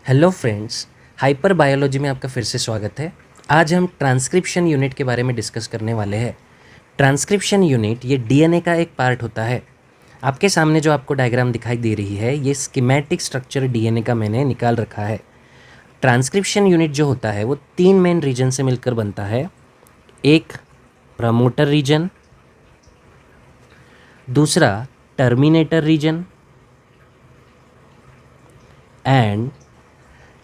Hello friends, hyper biology में आपका फिर से स्वागत है। आज हम ट्रांसक्रिप्शन यूनिट के बारे में डिस्कस करने वाले हैं। ट्रांसक्रिप्शन यूनिट ये डीएनए का एक पार्ट होता है। आपके सामने जो आपको डायग्राम दिखाई दे रही है ये स्कीमेटिक स्ट्रक्चर डीएनए का मैंने निकाल रखा है। ट्रांसक्रिप्शन यूनिट जो होता है वो 3 मेन रीजन से मिलकर बनता है। एक प्रमोटर रीजन, दूसरा टर्मिनेटर रीजन एंड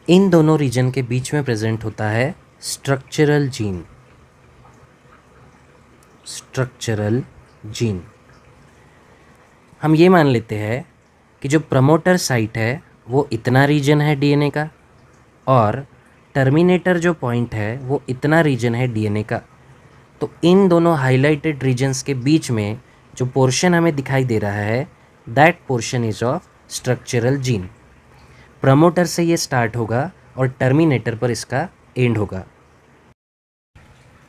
इन दोनों रीजन के बीच में प्रेजेंट होता है स्ट्रक्चरल जीन। स्ट्रक्चरल जीन हम ये मान लेते हैं कि जो प्रमोटर साइट है वो इतना रीजन है डीएनए का और टर्मिनेटर जो पॉइंट है वो इतना रीजन है डीएनए का। तो इन दोनों हाइलाइटेड रीजन्स के बीच में जो पोर्शन हमें दिखाई दे रहा है that portion is of structural gene. Promoter से ये स्टार्ट होगा और टर्मिनेटर पर इसका एंड होगा।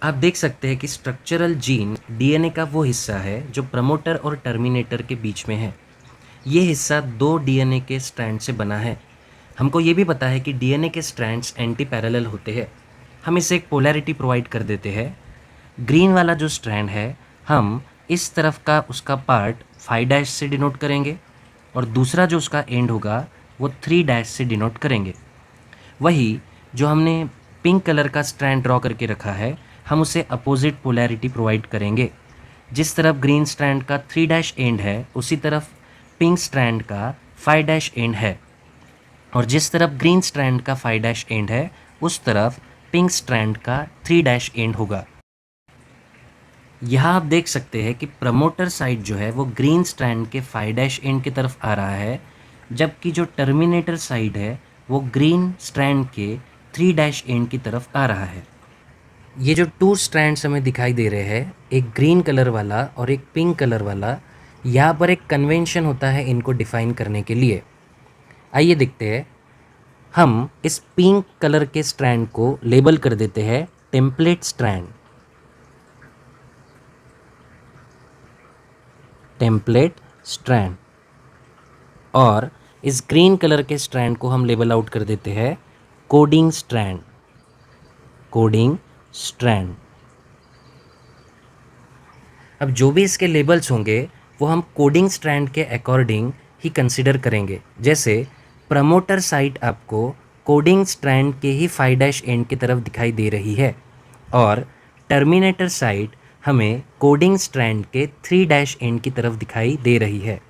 आप देख सकते हैं कि स्ट्रक्चरल जीन डीएनए का वो हिस्सा है जो प्रमोटर और टर्मिनेटर के बीच में है। ये हिस्सा 2 डीएनए के स्ट्रैंड से बना है। हमको ये भी पता है कि डीएनए के स्ट्रैंड्स एंटी पैरेलल होते हैं। हम इसे एक पोलैरिटी प्रोवाइड कर देते हैं। ग्रीन वाला जो स्ट्रैंड है हम इस तरफ का उसका पार्ट 5' से डिनोट करेंगे और दूसरा जो उसका एंड होगा वो 3' से डिनोट करेंगे। वही जो हमने पिंक कलर का स्ट्रैंड ड्रॉ करके रखा है हम उसे अपोजिट पोलैरिटी प्रोवाइड करेंगे। जिस तरफ ग्रीन स्ट्रैंड का 3' एंड है उसी तरफ पिंक स्ट्रैंड का 5' एंड है और जिस तरफ ग्रीन स्ट्रैंड का 5' एंड है उस तरफ पिंक स्ट्रैंड का 3' एंड होगा। यहाँ आप देख सकते हैं कि प्रमोटर साइड जो है वो ग्रीन स्ट्रैंड के 5' एंड की तरफ आ रहा है, जबकि जो टर्मिनेटर साइड है वो ग्रीन स्ट्रैंड के 3' एंड की तरफ आ रहा है। ये जो 2 स्ट्रैंड्स हमें दिखाई दे रहे हैं, एक ग्रीन कलर वाला और एक पिंक कलर वाला, यहाँ पर एक कन्वेंशन होता है इनको डिफाइन करने के लिए। आइए देखते हैं। हम इस पिंक कलर के स्ट्रैंड को लेबल कर देते हैं टेम्पलेट स्ट्रैंड। Template strand. और इस ग्रीन कलर के स्ट्रैंड को हम लेबल आउट कर देते हैं कोडिंग स्ट्रैंड। Coding strand. अब जो भी इसके लेबल्स होंगे वो हम कोडिंग स्ट्रैंड के अकॉर्डिंग ही कंसिडर करेंगे। जैसे प्रमोटर साइट आपको कोडिंग स्ट्रैंड के ही 5' एंड की तरफ दिखाई दे रही है और टर्मिनेटर साइट हमें कोडिंग स्ट्रैंड के 3' एंड की तरफ दिखाई दे रही है।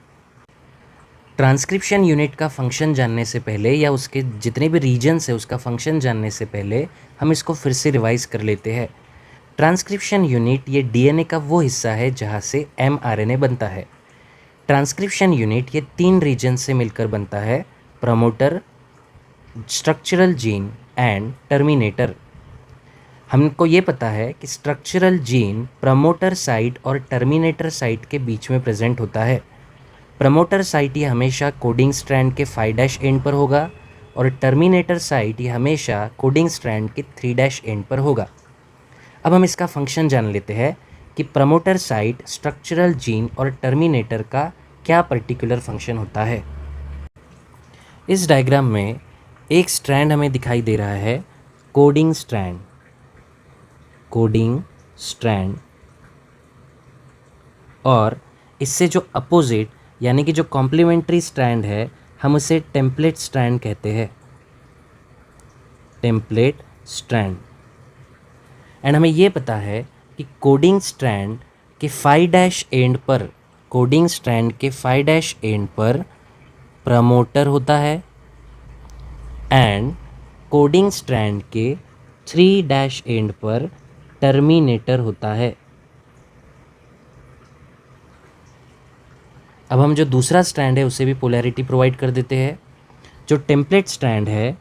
ट्रांसक्रिप्शन यूनिट का फंक्शन जानने से पहले या उसके जितने भी रीजन्स है उसका फंक्शन जानने से पहले हम इसको फिर से रिवाइज कर लेते हैं। ट्रांसक्रिप्शन यूनिट ये डीएनए का वो हिस्सा है जहाँ से एमआरएनए बनता है। ट्रांसक्रिप्शन यूनिट ये 3 रीजन से मिलकर बनता है, promoter, structural gene and terminator. हमको ये पता है कि स्ट्रक्चरल जीन प्रमोटर साइट और टर्मिनेटर साइट के बीच में प्रेजेंट होता है। प्रमोटर साइट ये हमेशा कोडिंग स्ट्रैंड के 5' एंड पर होगा और टर्मिनेटर साइट ये हमेशा कोडिंग स्ट्रैंड के 3' एंड पर होगा। अब हम इसका फंक्शन जान लेते हैं कि प्रमोटर साइट, स्ट्रक्चरल जीन और टर्मिनेटर का क्या पर्टिकुलर फंक्शन होता है। इस डायग्राम में एक स्ट्रैंड हमें दिखाई दे रहा है कोडिंग स्ट्रैंड। Coding strand. और इससे जो अपोजिट यानी कि जो कॉम्प्लीमेंट्री स्ट्रैंड है हम उसे टेम्पलेट स्ट्रैंड कहते हैं। Template strand. एंड हमें ये पता है कि कोडिंग स्ट्रैंड के 5' एंड पर, कोडिंग स्ट्रैंड के 5' एंड पर प्रमोटर होता है एंड कोडिंग स्ट्रैंड के 3' एंड पर टर्मिनेटर होता है। अब हम जो दूसरा स्ट्रैंड है उसे भी पोलैरिटी प्रोवाइड कर देते हैं। जो टेम्पलेट स्ट्रैंड है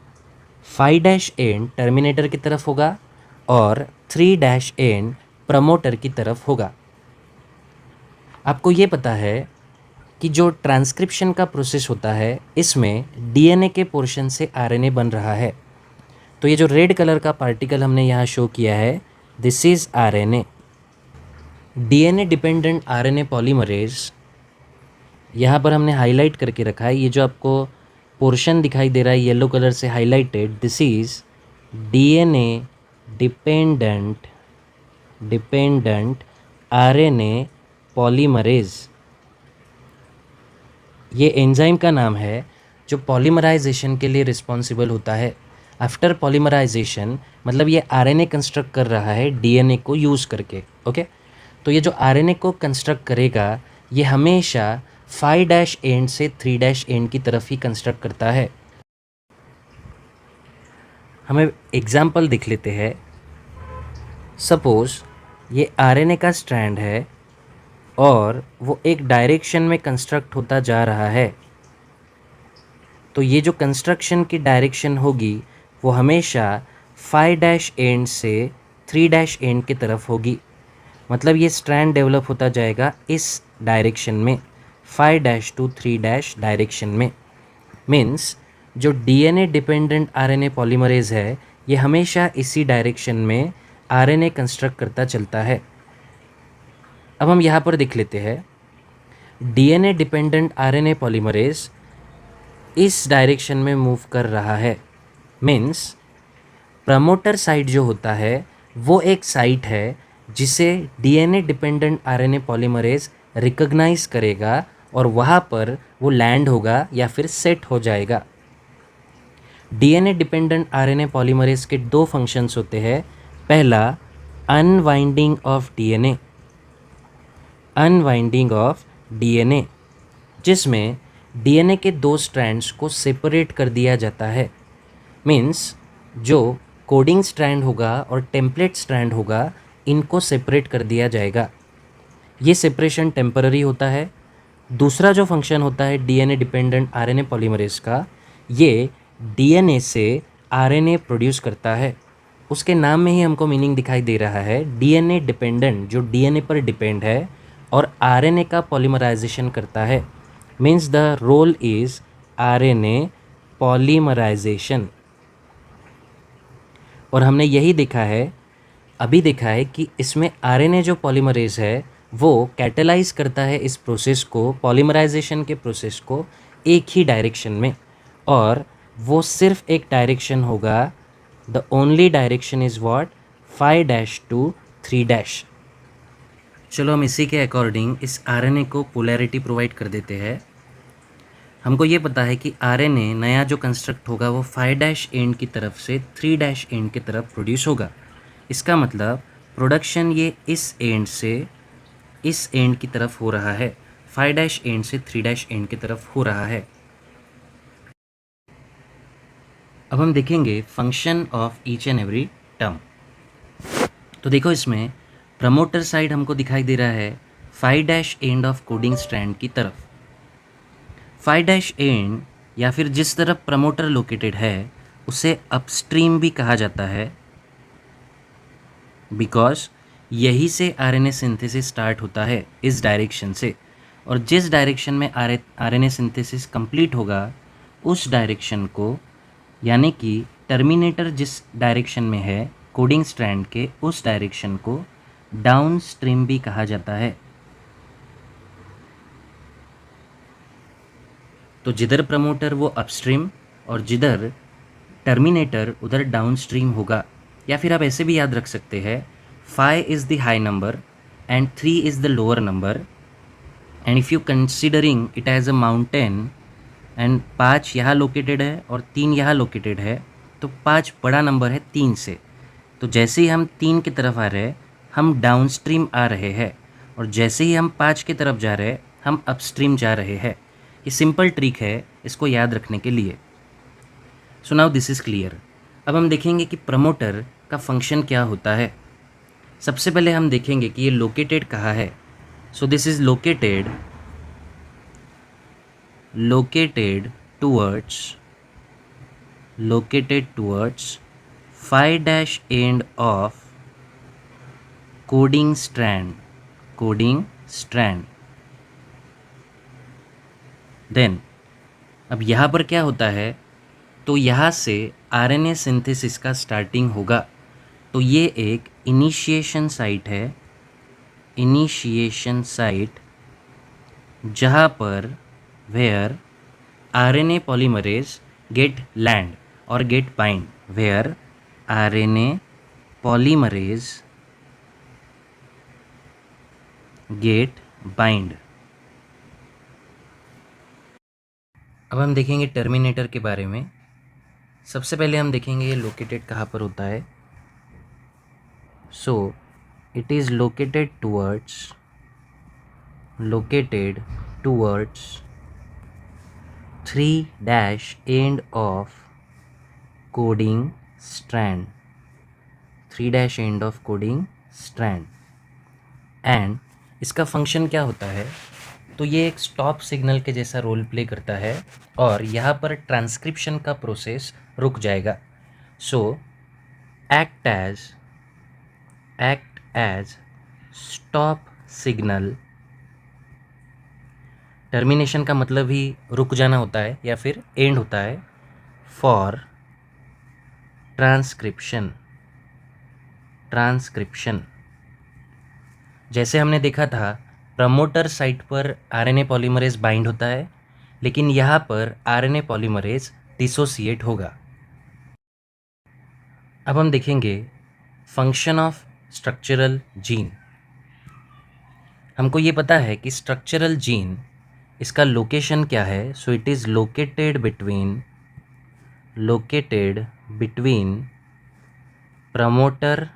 5' एंड टर्मिनेटर की तरफ होगा और 3' एंड प्रमोटर की तरफ होगा। आपको ये पता है कि जो ट्रांसक्रिप्शन का प्रोसेस होता है इसमें डीएनए के पोर्शन से आरएनए बन रहा है। तो ये जो रेड कलर का पार्टिकल हमने यहाँ शो किया है this is RNA. DNA dependent RNA polymerase यहाँ पर हमने हाईलाइट करके रखा है। ये जो आपको पोर्शन दिखाई दे रहा है येलो कलर से highlighted, this is DNA dependent RNA polymerase. ये एंजाइम का नाम है जो पॉलीमराइजेशन के लिए रिस्पॉन्सिबल होता है। आफ्टर पॉलीमराइजेशन मतलब ये आरएनए कंस्ट्रक्ट कर रहा है डीएनए को यूज़ करके। ओके, तो ये जो आरएनए को कंस्ट्रक्ट करेगा ये हमेशा 5' एंड से 3' एंड की तरफ ही कंस्ट्रक्ट करता है। हमें एग्जाम्पल दिख लेते हैं। सपोज ये आरएनए का स्ट्रैंड है और वो एक डायरेक्शन में कंस्ट्रक्ट होता जा रहा है, तो ये जो कंस्ट्रक्शन की डायरेक्शन होगी वो हमेशा 5' एंड से 3' एंड की तरफ होगी। मतलब ये स्ट्रैंड डेवलप होता जाएगा इस डायरेक्शन में, 5' टू 3' डायरेक्शन में। मीन्स जो डीएनए डिपेंडेंट आरएनए पॉलीमरेज है ये हमेशा इसी डायरेक्शन में आरएनए कंस्ट्रक्ट करता चलता है। अब हम यहाँ पर देख लेते हैं, डीएनए डिपेंडेंट आरएनए पॉलीमरेज इस डायरेक्शन में मूव कर रहा है। मीन्स प्रमोटर साइट जो होता है वो एक साइट है जिसे DNA dependent RNA polymerase recognise करेगा और वहाँ पर वो लैंड होगा या फिर सेट हो जाएगा। डीएनए डिपेंडेंट आरएनए पॉलीमरेज के दो फंक्शंस होते हैं। पहला, अनवाइंडिंग ऑफ डीएनए, जिसमें डीएनए के दो स्ट्रैंड्स को सेपरेट कर दिया जाता है। मीन्स जो कोडिंग स्ट्रैंड होगा और टेम्पलेट स्ट्रैंड होगा इनको सेपरेट कर दिया जाएगा। ये सेपरेशन टेम्पररी होता है। दूसरा जो फंक्शन होता है डीएनए डिपेंडेंट आरएनए पॉलीमरेज का, ये डीएनए से आरएनए प्रोड्यूस करता है। उसके नाम में ही हमको मीनिंग दिखाई दे रहा है, डीएनए डिपेंडेंट जो डीएनए पर डिपेंड है और आरएनए का पॉलीमराइजेशन करता है। Means the role is RNA polymerisation. और हमने यही अभी देखा है कि इसमें आरएनए जो पॉलीमरेज है वो कैटेलाइज करता है इस प्रोसेस को, पॉलीमराइजेशन के प्रोसेस को, एक ही डायरेक्शन में, और वो सिर्फ एक डायरेक्शन होगा। The only direction is what, 5' to 3'। चलो हम इसी के अकॉर्डिंग इस आरएनए को पोलैरिटी प्रोवाइड कर देते हैं। हमको ये पता है कि आरएनए नया जो कंस्ट्रक्ट होगा वो 5' एंड की तरफ से 3' एंड की तरफ प्रोड्यूस होगा। इसका मतलब प्रोडक्शन ये इस एंड से इस एंड की तरफ हो रहा है, 5' एंड से 3' एंड की तरफ हो रहा है। अब हम देखेंगे function of each and every term. तो देखो इसमें प्रमोटर साइड हमको दिखाई दे रहा है 5' एंड ऑफ कोडिंग स्ट्रैंड की तरफ। 5' एंड या फिर जिस तरफ प्रमोटर लोकेटेड है उसे अपस्ट्रीम भी कहा जाता है, बिकॉज यही से आरएनए सिंथेसिस स्टार्ट होता है, इस डायरेक्शन से। और जिस डायरेक्शन में आरएनए सिंथेसिस कंप्लीट होगा उस डायरेक्शन को, यानी कि टर्मिनेटर जिस डायरेक्शन में है कोडिंग स्ट्रैंड के, उस डायरेक्शन को डाउन स्ट्रीम भी कहा जाता है। तो जिधर प्रमोटर वो अपस्ट्रीम और जिधर टर्मिनेटर उधर डाउन स्ट्रीम होगा। या फिर आप ऐसे भी याद रख सकते हैं, 5 is the high number and 3 is the lower number, and if you considering it as a mountain and 5 यहाँ लोकेटेड है और 3 यहाँ लोकेटेड है, तो 5 बड़ा नंबर है 3 से। तो जैसे ही हम 3 की तरफ आ रहे हैं हम डाउन स्ट्रीम आ रहे हैं, और जैसे ही हम 5 की तरफ जा रहे हैं हम अपस्ट्रीम जा रहे हैं। ये सिंपल ट्रिक है इसको याद रखने के लिए। So now this is clear. अब हम देखेंगे कि प्रमोटर का फंक्शन क्या होता है। सबसे पहले हम देखेंगे कि ये लोकेटेड कहाँ है। So this is located towards 5' end of coding strand. Then अब यहाँ पर क्या होता है, तो यहाँ से आरएनए सिंथेसिस का स्टार्टिंग होगा। तो ये एक इनिशिएशन साइट जहाँ पर where RNA polymerase get land or get bind, where RNA polymerase get bind. अब हम देखेंगे टर्मिनेटर के बारे में. सबसे पहले हम देखेंगे ये लोकेटेड कहाँ पर होता है. सो it is located towards 3' end of coding strand. 3' end of coding strand. And इसका फंक्शन क्या होता है, तो ये एक स्टॉप सिग्नल के जैसा रोल प्ले करता है और यहाँ पर ट्रांसक्रिप्शन का प्रोसेस रुक जाएगा. So act as stop signal. Termination का मतलब ही रुक जाना होता है या फिर एंड होता है. For transcription. जैसे हमने देखा था प्रमोटर साइट पर आरएनए पॉलीमरेज बाइंड होता है, लेकिन यहाँ पर आरएनए पॉलीमरेज डिसोसिएट होगा. अब हम देखेंगे फंक्शन ऑफ स्ट्रक्चरल जीन. हमको ये पता है कि स्ट्रक्चरल जीन इसका लोकेशन क्या है. सो it is located between promoter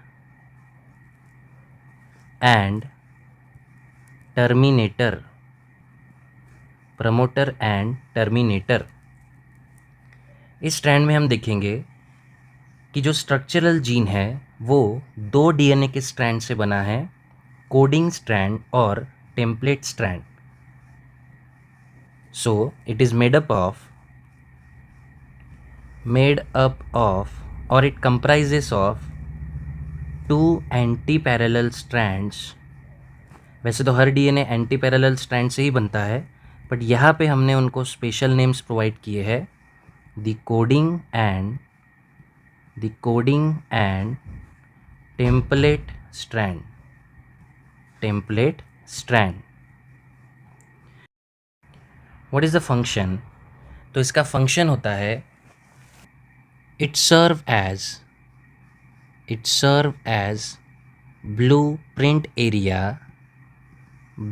and terminator. इस स्ट्रैंड में हम देखेंगे कि जो स्ट्रक्चरल जीन है वो 2 डीएनए के स्ट्रैंड से बना है, कोडिंग स्ट्रैंड और template strand. So it is made up of or it comprises of 2 anti parallel strands. वैसे तो हर डीएनए एंटी पैरेलल स्ट्रैंड से ही बनता है, बट यहाँ पे हमने उनको स्पेशल नेम्स प्रोवाइड किए हैं. The coding and template strand. What is the function. तो इसका फंक्शन होता है it serve as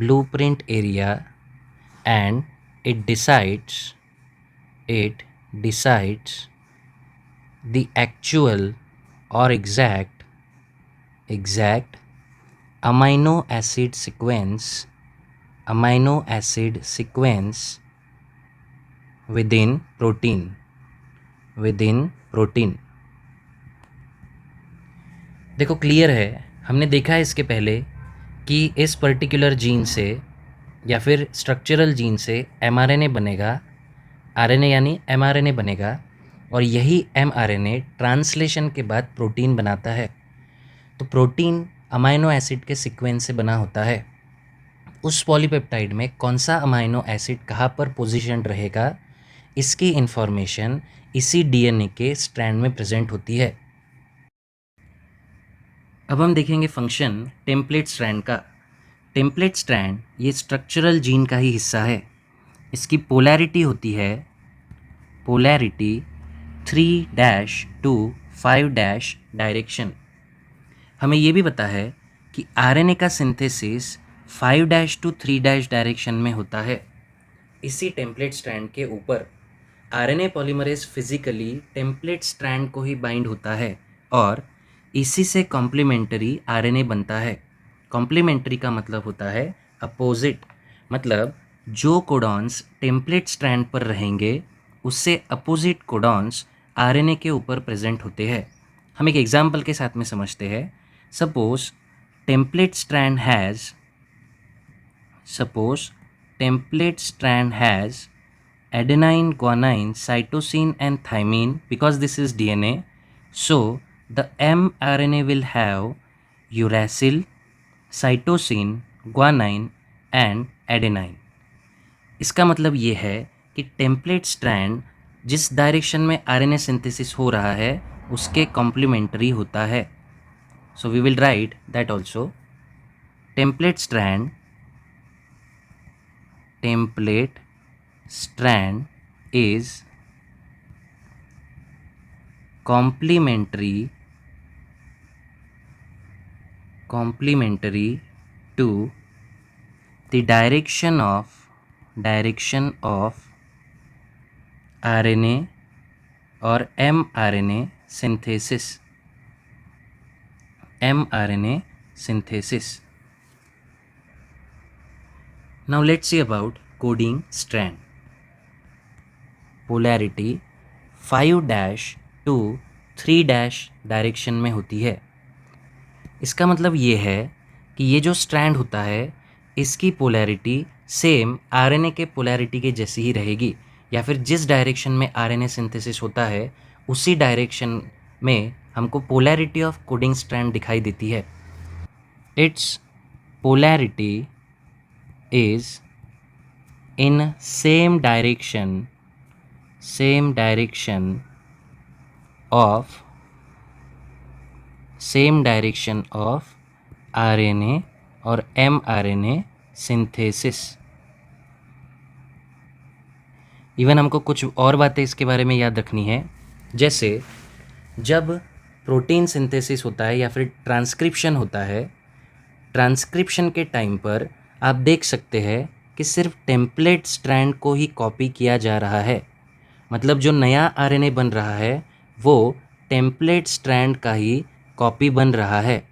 blueprint area and it decides the actual or exact amino acid sequence within protein. देखो क्लियर है, हमने देखा है इसके पहले कि इस पर्टिकुलर जीन से या फिर स्ट्रक्चरल जीन से एमआरएनए बनेगा, आरएनए यानी एमआरएनए बनेगा, और यही एमआरएनए ट्रांसलेशन के बाद प्रोटीन बनाता है. तो प्रोटीन अमाइनो एसिड के सीक्वेंस से बना होता है. उस पॉलीपेप्टाइड में कौन सा अमाइनो एसिड कहाँ पर पोजीशन रहेगा, इसकी इंफॉर्मेशन इसी डीएनए के स्ट्रैंड में प्रेजेंट होती है. अब हम देखेंगे फंक्शन टेम्पलेट स्ट्रैंड का. टेम्पलेट स्ट्रैंड ये स्ट्रक्चरल जीन का ही हिस्सा है. इसकी पोलैरिटी होती है 3' to 5' डायरेक्शन. हमें ये भी पता है कि आरएनए का सिंथेसिस 5' to 3' डायरेक्शन में होता है. इसी टेम्पलेट स्ट्रैंड के ऊपर RNA polymerase physically template strand को ही बाइंड होता है और इसी से कॉम्प्लीमेंट्री आरएनए बनता है. कॉम्प्लीमेंट्री का मतलब होता है अपोजिट, मतलब जो कोडॉन्स टेम्पलेट स्ट्रैंड पर रहेंगे उससे अपोजिट कोडॉन्स आरएनए के ऊपर प्रेजेंट होते हैं. हम एक एग्जाम्पल के साथ में समझते हैं. Suppose template strand has adenine, guanine, cytosine and thymine. Because this is DNA, so the mRNA will have uracil, cytosine, guanine and adenine. इसका मतलब ये है कि टेम्पलेट स्ट्रैंड जिस डायरेक्शन में आरएनए सिंथेसिस हो रहा है उसके कॉम्प्लीमेंट्री होता है. So we will write that also. Template strand is complementary to the direction of RNA or mRNA synthesis. Now let's see about coding strand. Polarity 5' to 3' direction में होती है। इसका मतलब ये है कि ये जो स्ट्रैंड होता है इसकी पोलैरिटी सेम आरएनए के पोलैरिटी के जैसी ही रहेगी, या फिर जिस डायरेक्शन में आरएनए सिंथेसिस होता है उसी डायरेक्शन में हमको पोलैरिटी ऑफ कोडिंग स्ट्रैंड दिखाई देती है। It's polarity is in same direction of RNA और mRNA सिंथेसिस। इवन हमको कुछ और बातें इसके बारे में याद रखनी है, जैसे जब प्रोटीन सिंथेसिस होता है या फिर ट्रांसक्रिप्शन होता है, ट्रांसक्रिप्शन के टाइम पर आप देख सकते हैं कि सिर्फ टेम्पलेट स्ट्रैंड को ही कॉपी किया जा रहा है। मतलब जो नया आरएनए बन रहा है वो टेम्पलेट स्ट्रैंड का ही कॉपी बन रहा है,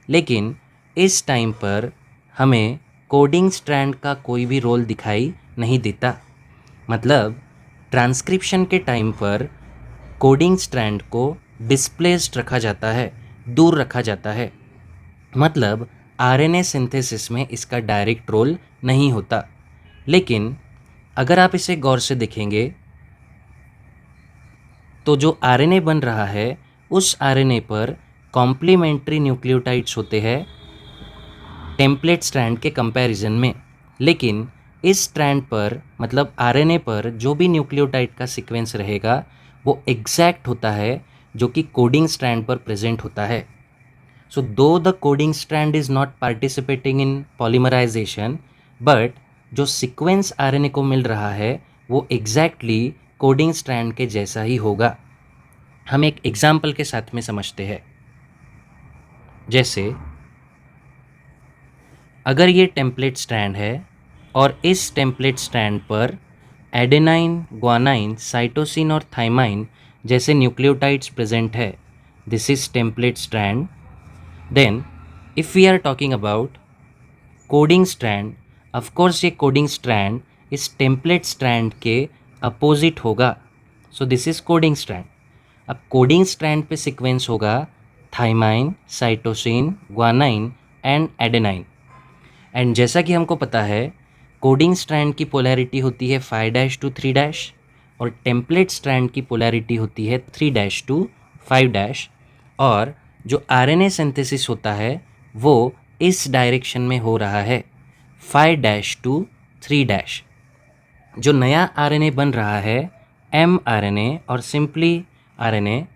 लेकिन इस टाइम पर हमें कोडिंग स्ट्रैंड का कोई भी रोल दिखाई नहीं देता। मतलब ट्रांसक्रिप्शन के टाइम पर कोडिंग स्ट्रैंड को डिस्प्लेस्ड रखा जाता है, दूर रखा जाता है। मतलब आरएनए सिंथेसिस में इसका डायरेक्ट रोल नहीं होता। लेकिन अगर आप इसे गौर से देखेंगे तो जो आरएनए बन रहा है उस आरएनए पर कॉम्प्लीमेंट्री न्यूक्लियोटाइड्स होते हैं टेम्पलेट स्ट्रैंड के कंपैरिजन में। लेकिन इस स्ट्रैंड पर मतलब आरएनए पर जो भी न्यूक्लियोटाइड का सीक्वेंस रहेगा वो एग्जैक्ट होता है जो कि कोडिंग स्ट्रैंड पर प्रेजेंट होता है। सो दो the coding strand is not participating in polymerisation, but जो सीक्वेंस आरएनए को मिल रहा है वो एग्जैक्टली कोडिंग स्ट्रैंड के जैसा ही होगा। हम एक एग्जाम्पल के साथ में समझते हैं। जैसे अगर ये टेम्पलेट स्ट्रैंड है और इस टेम्पलेट स्ट्रैंड पर एडेनाइन, ग्वानाइन, साइटोसिन और थाइमाइन जैसे न्यूक्लियोटाइड्स प्रेजेंट है, this is template strand. Then if we are talking about coding strand, of course ये कोडिंग स्ट्रैंड इस टेम्पलेट स्ट्रैंड के अपोजिट होगा। So this is coding strand. अब coding strand पे sequence होगा thymine, cytosine, guanine and adenine. And जैसा कि हमको पता है कोडिंग स्ट्रैंड की पोलैरिटी होती है 5' to 3' और टेम्पलेट स्ट्रैंड की पोलैरिटी होती है 3' to 5'। और जो आरएनए सिंथेसिस होता है वो इस डायरेक्शन में हो रहा है 5' to 3'। जो नया आरएनए बन रहा है mRNA और सिंपली आरएनए,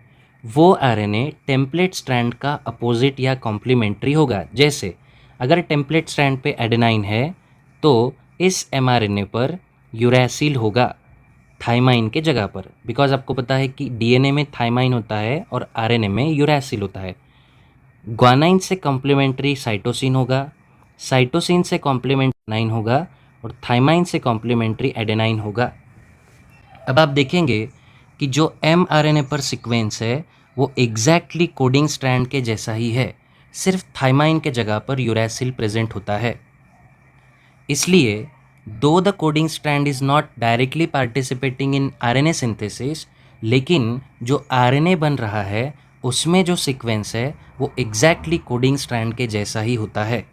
वो आरएनए टेम्पलेट स्ट्रैंड का अपोजिट या कॉम्प्लीमेंट्री होगा। जैसे अगर टेम्पलेट स्ट्रैंड पे एडेनाइन है तो इस mRNA पर यूरैसिल होगा थाइमाइन के जगह पर, बिकॉज आपको पता है कि डीएनए में थाइमाइन होता है और आरएनए में यूरैसिल होता है। ग्वानाइन से कॉम्प्लीमेंट्री साइटोसिन होगा, साइटोसिन से कॉम्प्लीमेंट्री ग्वानाइन होगा और थाइमाइन से कॉम्प्लीमेंट्री एडेनाइन होगा। अब आप देखेंगे कि जो mRNA पर सीक्वेंस है वो एग्जैक्टली कोडिंग स्ट्रैंड के जैसा ही है, सिर्फ थाइमाइन के जगह पर यूरैसिल प्रेजेंट होता है। इसलिए दो the coding strand is not directly participating in RNA synthesis, लेकिन जो आरएनए बन रहा है उसमें जो सीक्वेंस है वो एग्जैक्टली कोडिंग स्ट्रैंड के जैसा ही होता है।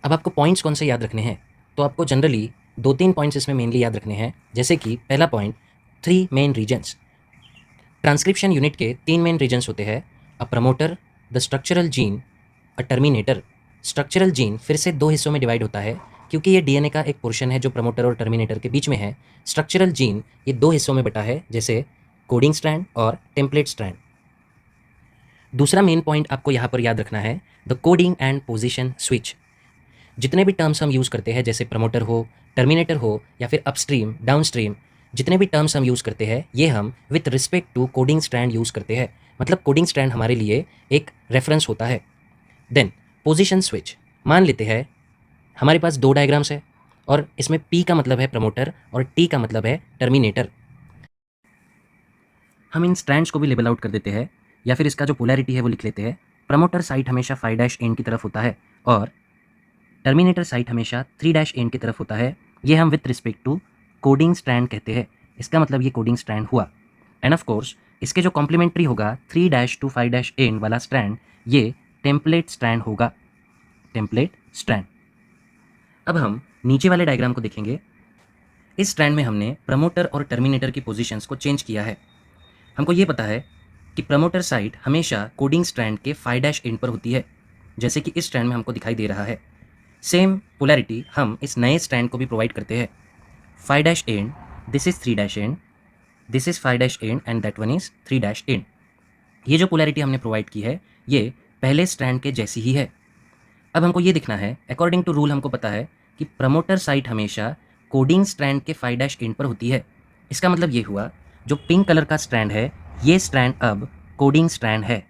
अब आपको पॉइंट्स कौन से याद रखने हैं, तो आपको जनरली 2-3 पॉइंट्स इसमें मेनली याद रखने हैं। जैसे कि पहला point 3 main regions. Transcription unit के 3 मेन रीजन्स होते हैं, a promoter, the structural gene, a terminator. Structural gene फिर से 2 हिस्सों में डिवाइड होता है क्योंकि ये डीएनए का एक पोर्शन है जो प्रमोटर और टर्मिनेटर के बीच में है। स्ट्रक्चरल जीन ये 2 हिस्सों में बटा है, जैसे कोडिंग स्ट्रैंड और टेम्पलेट स्ट्रैंड। दूसरा मेन पॉइंट आपको यहाँ पर याद रखना है, the coding and position switch. जितने भी टर्म्स हम यूज़ करते हैं, जैसे प्रमोटर हो, टर्मिनेटर हो या फिर अपस्ट्रीम, डाउनस्ट्रीम, जितने भी टर्म्स हम यूज़ करते हैं ये हम with respect to coding strand use करते हैं। मतलब कोडिंग स्ट्रैंड हमारे लिए एक रेफरेंस होता है। देन पोजीशन स्विच, मान लेते हैं हमारे पास दो डायग्राम्स है और इसमें P का मतलब है प्रमोटर और T का मतलब है टर्मिनेटर। हम इन स्ट्रैंड्स को भी लेबल आउट कर देते हैं या फिर इसका जो पोलैरिटी है वो लिख लेते हैं। प्रमोटर साइड हमेशा 5' एंड की तरफ होता है और टर्मिनेटर साइड हमेशा 3' एंड की तरफ होता है। ये हम with respect to coding strand कहते हैं। इसका मतलब ये कोडिंग स्ट्रैंड हुआ। एंड ऑफ कोर्स इसके जो कॉम्प्लीमेंट्री होगा 3' टू 5' एंड वाला स्ट्रैंड, ये टेम्पलेट स्ट्रैंड होगा, टेम्पलेट स्ट्रैंड। अब हम नीचे वाले डायग्राम को देखेंगे। इस स्ट्रैंड में हमने प्रमोटर और टर्मिनेटर की पोजीशंस को चेंज किया है। हमको ये पता है कि प्रमोटर साइड हमेशा कोडिंग स्ट्रैंड के 5' एंड पर होती है, जैसे कि इस स्ट्रैंड में हमको दिखाई दे रहा है। सेम पोलैरिटी हम इस नए स्ट्रैंड को भी प्रोवाइड करते हैं। 5' and, this is 3' and, this is 5' and and that one is 3' and. ये जो पोलैरिटी हमने प्रोवाइड की है ये पहले स्ट्रैंड के जैसी ही है। अब हमको ये दिखना है, अकॉर्डिंग टू रूल हमको पता है कि प्रमोटर साइड हमेशा कोडिंग स्ट्रैंड के 5' एंड पर होती है। इसका मतलब ये हुआ जो पिंक कलर का स्ट्रैंड है ये स्ट्रैंड अब कोडिंग स्ट्रैंड है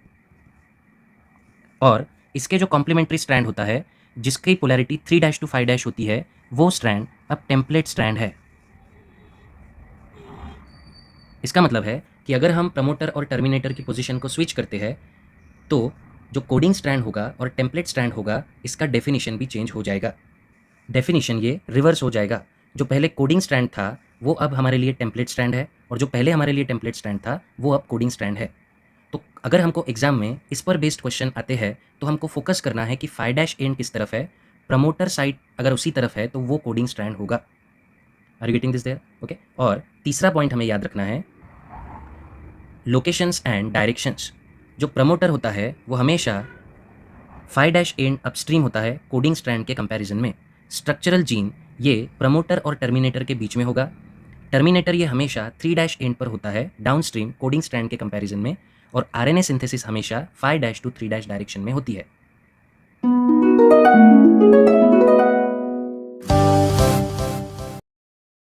और इसके जो कॉम्प्लीमेंट्री स्ट्रैंड होता है जिसकी पोलैरिटी 3' टू 5' होती है वो स्ट्रैंड अब टेम्पलेट स्ट्रैंड है। इसका मतलब है कि अगर हम प्रमोटर और टर्मिनेटर की पोजीशन को स्विच करते हैं तो जो कोडिंग स्ट्रैंड होगा और टेम्पलेट स्ट्रैंड होगा इसका डेफिनेशन भी चेंज हो जाएगा। डेफिनेशन ये रिवर्स हो जाएगा। जो पहले कोडिंग स्ट्रैंड था वो अब हमारे लिए टेम्पलेट स्ट्रैंड है और जो पहले हमारे लिए टेम्पलेट स्ट्रैंड था वो अब कोडिंग स्ट्रैंड है। तो अगर हमको एग्जाम में इस पर बेस्ड क्वेश्चन आते हैं तो हमको फोकस करना है कि 5' एंड किस तरफ है, प्रमोटर साइड अगर उसी तरफ है तो वो कोडिंग स्ट्रैंड होगा। Are you getting this there? Okay. और तीसरा पॉइंट हमें याद रखना है, लोकेशंस एंड डायरेक्शंस। जो प्रमोटर होता है वो हमेशा 5' एंड अपस्ट्रीम होता है कोडिंग स्ट्रैंड के कंपैरिजन में। स्ट्रक्चरल जीन ये प्रमोटर और टर्मिनेटर के बीच में होगा। टर्मिनेटर ये हमेशा 3' एंड पर होता है डाउनस्ट्रीम कोडिंग स्ट्रैंड के कंपैरिजन में और आरएनए सिंथेसिस हमेशा 5' टू 3' डायरेक्शन में होती है।